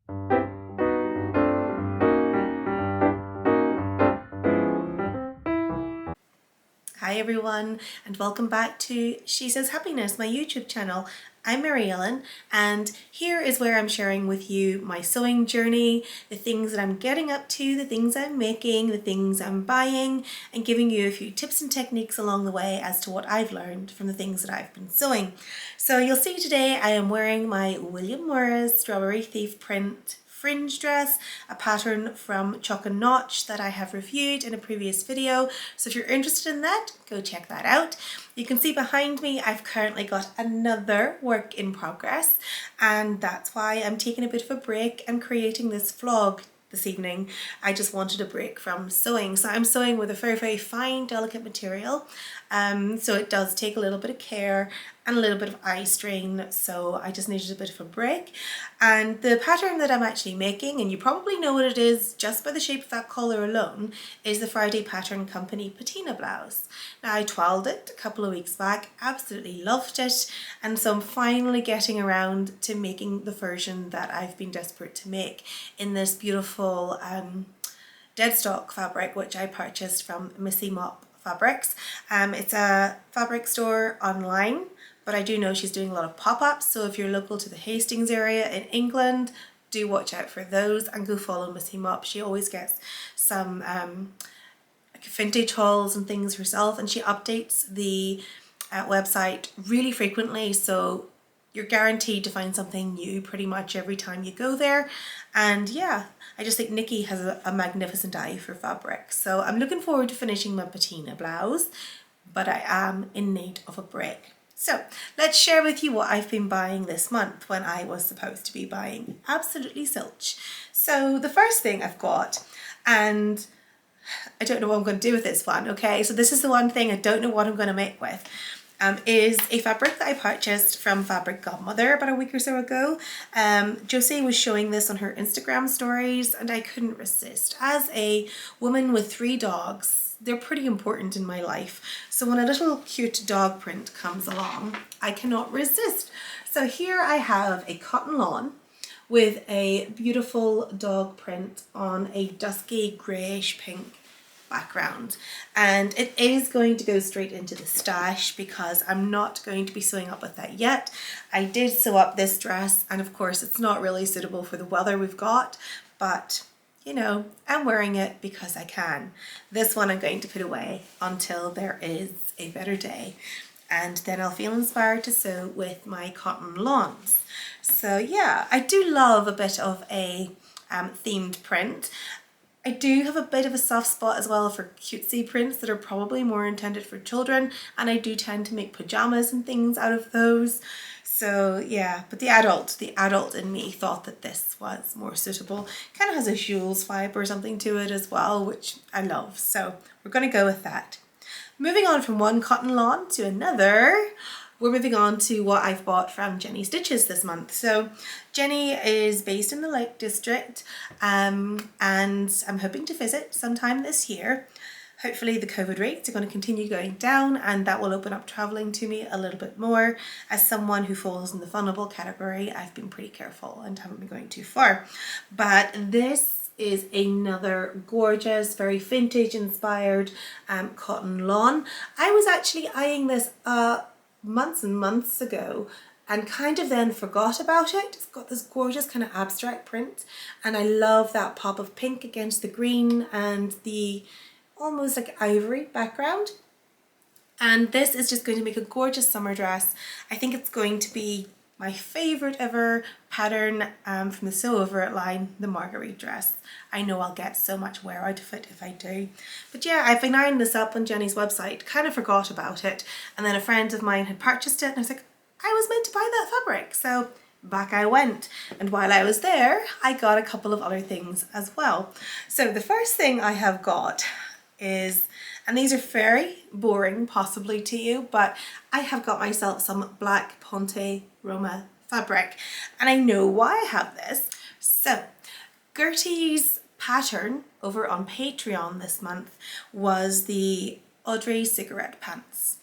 Hi everyone, and welcome back to She Says Happiness, my YouTube channel. I'm Mary Ellen, and here is where I'm sharing with you my sewing journey, the things that I'm getting up to, the things I'm making, the things I'm buying, and giving you a few tips and techniques along the way as to what I've learned from the things that I've been sewing. So you'll see today I am wearing my William Morris Strawberry Thief print fringe dress, a pattern from Chalk and Notch that I have reviewed in a previous video. So if you're interested in that, go check that out. You can see behind me I've currently got another work in progress, and that's why I'm taking a bit of a break and creating this vlog this evening. I just wanted a break from sewing. So I'm sewing with a very fine, delicate material. So it does take a little bit of care and a little bit of eye strain. So I just needed a bit of a break. And the pattern that I'm actually making, and you probably know what it is just by the shape of that collar alone, is the Friday Pattern Company Patina blouse. Now I twirled it a couple of weeks back, absolutely loved it. And so I'm finally getting around to making the version that I've been desperate to make in this beautiful dead stock fabric, which I purchased from Missy Mop Fabrics. It's a fabric store online, but I do know she's doing a lot of pop-ups, so if you're local to the Hastings area in England, do watch out for those and go follow Missy Mop. She always gets some like vintage hauls and things herself, and she updates the website really frequently, so you're guaranteed to find something new pretty much every time you go there. And yeah, I just think Nikki has a magnificent eye for fabric. So I'm looking forward to finishing my patina blouse, but I am in need of a break. So let's share with you what I've been buying this month when I was supposed to be buying absolutely zilch. So the first thing I've got, and I don't know what I'm going to do with this one, okay? So this is the one thing I don't know what I'm going to make with. Is a fabric that I purchased from Fabric Godmother about a week or so ago. Josie was showing this on her Instagram stories and I couldn't resist. As a woman with 3 dogs, they're pretty important in my life. So when a little cute dog print comes along, I cannot resist. So here I have a cotton lawn with a beautiful dog print on a dusky greyish pink background, and it is going to go straight into the stash because I'm not going to be sewing up with that yet. I did sew up this dress, and of course it's not really suitable for the weather we've got, but you know, I'm wearing it because I can. This one I'm going to put away until there is a better day, and then I'll feel inspired to sew with my cotton lawns. So yeah, I do love a bit of a themed print. I do have a bit of a soft spot as well for cutesy prints that are probably more intended for children, and I do tend to make pajamas and things out of those. So yeah, but the adult in me thought that this was more suitable. Kind of has a Jules vibe or something to it as well, which I love. So we're going to go with that. Moving on from one cotton lawn to another, we're moving on to what I've bought from Jenny Stitches this month. So Jenny is based in the Lake District, and I'm hoping to visit sometime this year. Hopefully the COVID rates are going to continue going down, and that will open up traveling to me a little bit more. As someone who falls in the vulnerable category, I've been pretty careful and haven't been going too far. But this is another gorgeous, very vintage inspired cotton lawn. I was actually eyeing this months and months ago and kind of then forgot about it. It's got this gorgeous kind of abstract print, and I love that pop of pink against the green and the almost like ivory background. And this is just going to make a gorgeous summer dress. I think it's going to be my favourite ever pattern from the Sew Over It line, the Marguerite dress. I know I'll get so much wear out of it if I do. But yeah, I've been eyeing this up on Jenny's website, kind of forgot about it, and then a friend of mine had purchased it and I was like, I was meant to buy that fabric. So back I went, and while I was there I got a couple of other things as well. So the first thing I have got is, and these are very boring possibly to you, but I have got myself some black Ponte Roma fabric, and I know why I have this. So Gertie's pattern over on Patreon this month was the AUDREY cigarette pants.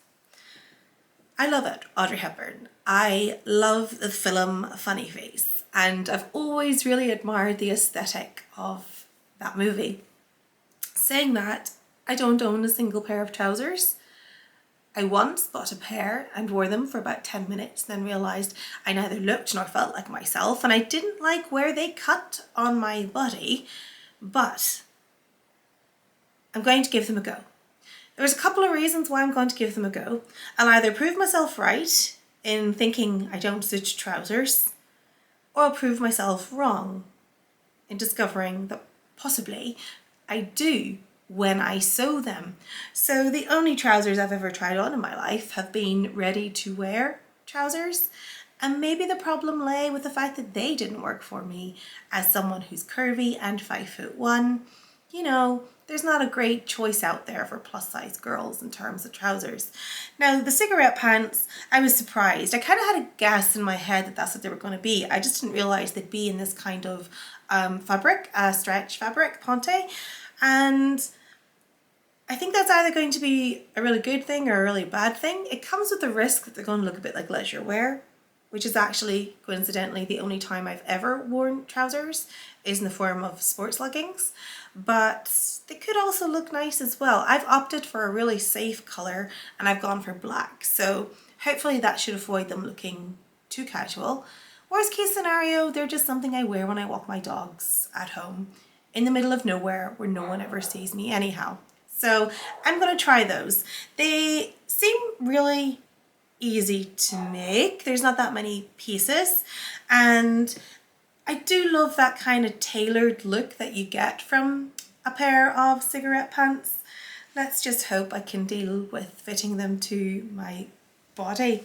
I love it, Audrey Hepburn. I love the film Funny Face, and I've always really admired the aesthetic of that movie. Saying that, I don't own a single pair of trousers. I once bought a pair and wore them for about 10 minutes, then realised I neither looked nor felt like myself, and I didn't like where they cut on my body, but I'm going to give them a go. There's a couple of reasons why I'm going to give them a go. I'll either prove myself right in thinking I don't suit trousers, or I'll prove myself wrong in discovering that possibly I do when I sew them. So the only trousers I've ever tried on in my life have been ready to wear trousers, and maybe the problem lay with the fact that they didn't work for me as someone who's curvy and 5'1". You know, there's not a great choice out there for plus size girls in terms of trousers. Now the cigarette pants, I was surprised. I kind of had a guess in my head that that's what they were going to be. I just didn't realise they'd be in this kind of fabric, stretch fabric, ponte. And I think that's either going to be a really good thing or a really bad thing. It comes with the risk that they're going to look a bit like leisure wear, which is actually, coincidentally, the only time I've ever worn trousers is in the form of sports leggings. But they could also look nice as well. I've opted for a really safe colour and I've gone for black. So hopefully that should avoid them looking too casual. Worst case scenario, they're just something I wear when I walk my dogs at home in the middle of nowhere where no one ever sees me anyhow. So I'm going to try those. They seem really easy to make. There's not that many pieces, and I do love that kind of tailored look that you get from a pair of cigarette pants. Let's just hope I can deal with fitting them to my body.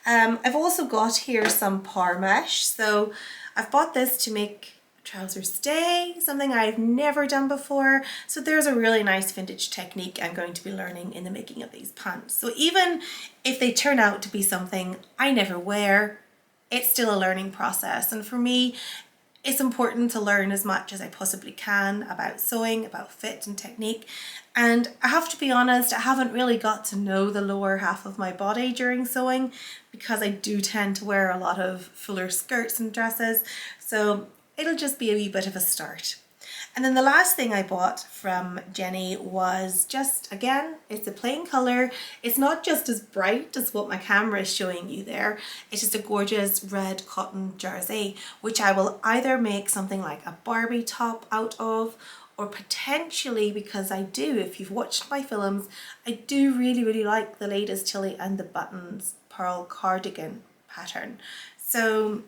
I've also got here some par mesh. So I've bought this to make trousers stay, something I've never done before. So there's a really nice vintage technique I'm going to be learning in the making of these pants. So even if they turn out to be something I never wear, it's still a learning process. And for me, it's important to learn as much as I possibly can about sewing, about fit and technique. And I have to be honest, I haven't really got to know the lower half of my body during sewing because I do tend to wear a lot of fuller skirts and dresses. So it'll just be a wee bit of a start. And then the last thing I bought from Jenny was just, again, it's a plain colour. It's not just as bright as what my camera is showing you there. It's just a gorgeous red cotton jersey, which I will either make something like a Barbie top out of, or potentially, because I do, if you've watched my films, I do really like the latest Tilly and the Buttons pearl cardigan pattern. So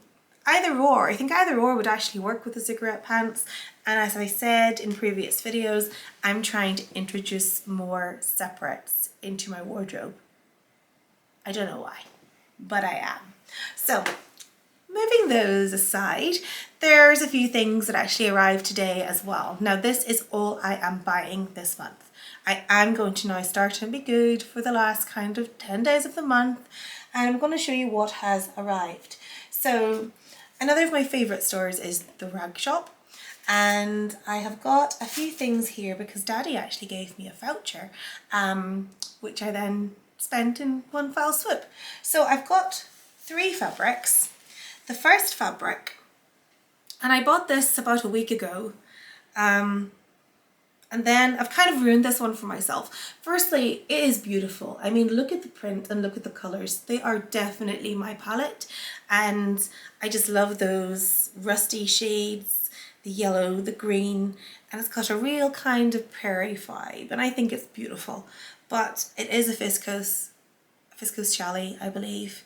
either or, I think either or would actually work with the cigarette pants. And as I said in previous videos, I'm trying to introduce more separates into my wardrobe. I don't know why, but I am. So moving those aside, there's a few things that actually arrived today as well. Now this is all I am buying this month. I am going to now start and be good for the last kind of 10 days of the month, and I'm going to show you what has arrived. So another of my favourite stores is the Rag Shop, and I have got a few things here because Daddy actually gave me a voucher, which I then spent in one foul swoop. So I've got 3 fabrics. The first fabric, and I bought this about a week ago, and then I've kind of ruined this one for myself. Firstly, it is beautiful. I mean, look at the print and look at the colours. They are definitely my palette, and I just love those rusty shades, the yellow, the green, and it's got a real kind of prairie vibe, and I think it's beautiful. But it is a viscose challis, I believe.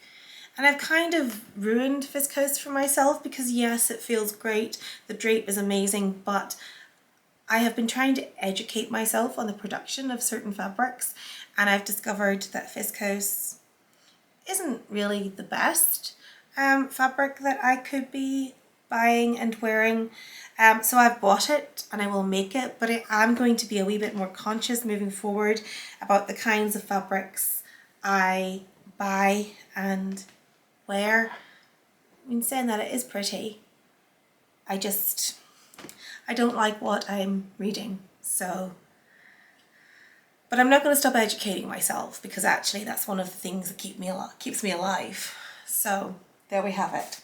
And I've kind of ruined viscose for myself because yes, it feels great. The drape is amazing, but I have been trying to educate myself on the production of certain fabrics, and I've discovered that viscose isn't really the best fabric that I could be buying and wearing. So I've bought it and I will make it, but I am going to be a wee bit more conscious moving forward about the kinds of fabrics I buy and wear. I mean, saying that, it is pretty. I don't like what I'm reading, so. But I'm not going to stop educating myself because actually that's one of the things that keeps me alive. So there we have it.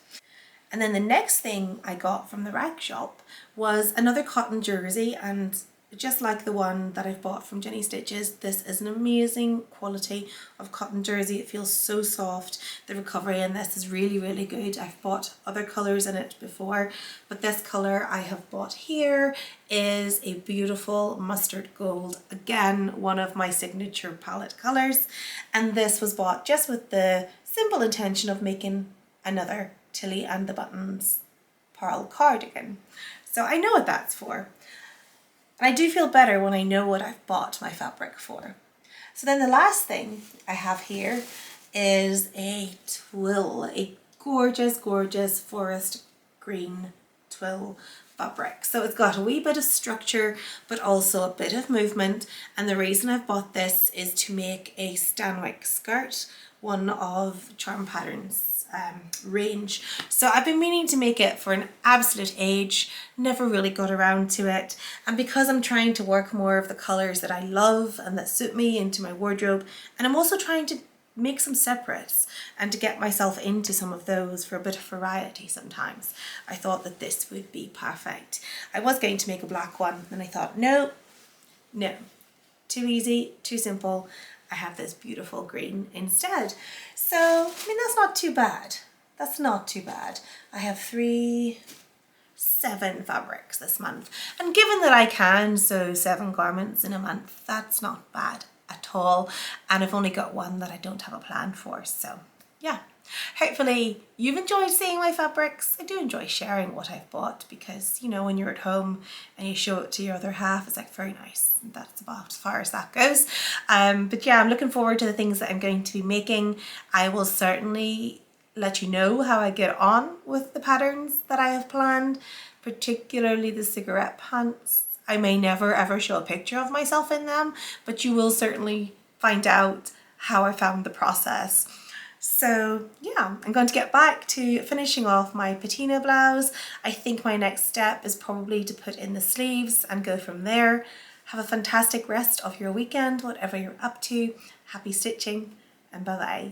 And then the next thing I got from the rag shop was another cotton jersey, and just like the one that I've bought from Jenny Stitches, this is an amazing quality of cotton jersey. It feels so soft. The recovery in this is really, really good. I've bought other colours in it before, but this colour I have bought here is a beautiful mustard gold. Again, one of my signature palette colours. And this was bought just with the simple intention of making another Tilly and the Buttons pearl cardigan. So I know what that's for. And I do feel better when I know what I've bought my fabric for. So then the last thing I have here is a twill, a gorgeous, gorgeous forest green twill fabric. So it's got a wee bit of structure, but also a bit of movement. And the reason I've bought this is to make a Stanwyck skirt, one of Charm Patterns range. So I've been meaning to make it for an absolute age, never really got around to it. And because I'm trying to work more of the colours that I love and that suit me into my wardrobe, and I'm also trying to make some separates and to get myself into some of those for a bit of variety sometimes, I thought that this would be perfect. I was going to make a black one and I thought, no, too easy, too simple. I have this beautiful green instead. So, I mean, that's not too bad. That's not too bad. I have 7 fabrics this month. And given that I can sew 7 garments in a month, that's not bad at all. And I've only got one that I don't have a plan for. So, yeah. Hopefully you've enjoyed seeing my fabrics. I do enjoy sharing what I've bought because, you know, when you're at home and you show it to your other half, it's like very nice. That's about as far as that goes. But yeah, I'm looking forward to the things that I'm going to be making. I will certainly let you know how I get on with the patterns that I have planned, particularly the cigarette pants. I may never ever show a picture of myself in them, but you will certainly find out how I found the process. So yeah, I'm going to get back to finishing off my patina blouse. I think my next step is probably to put in the sleeves and go from there. Have a fantastic rest of your weekend, whatever you're up to. Happy stitching and bye bye.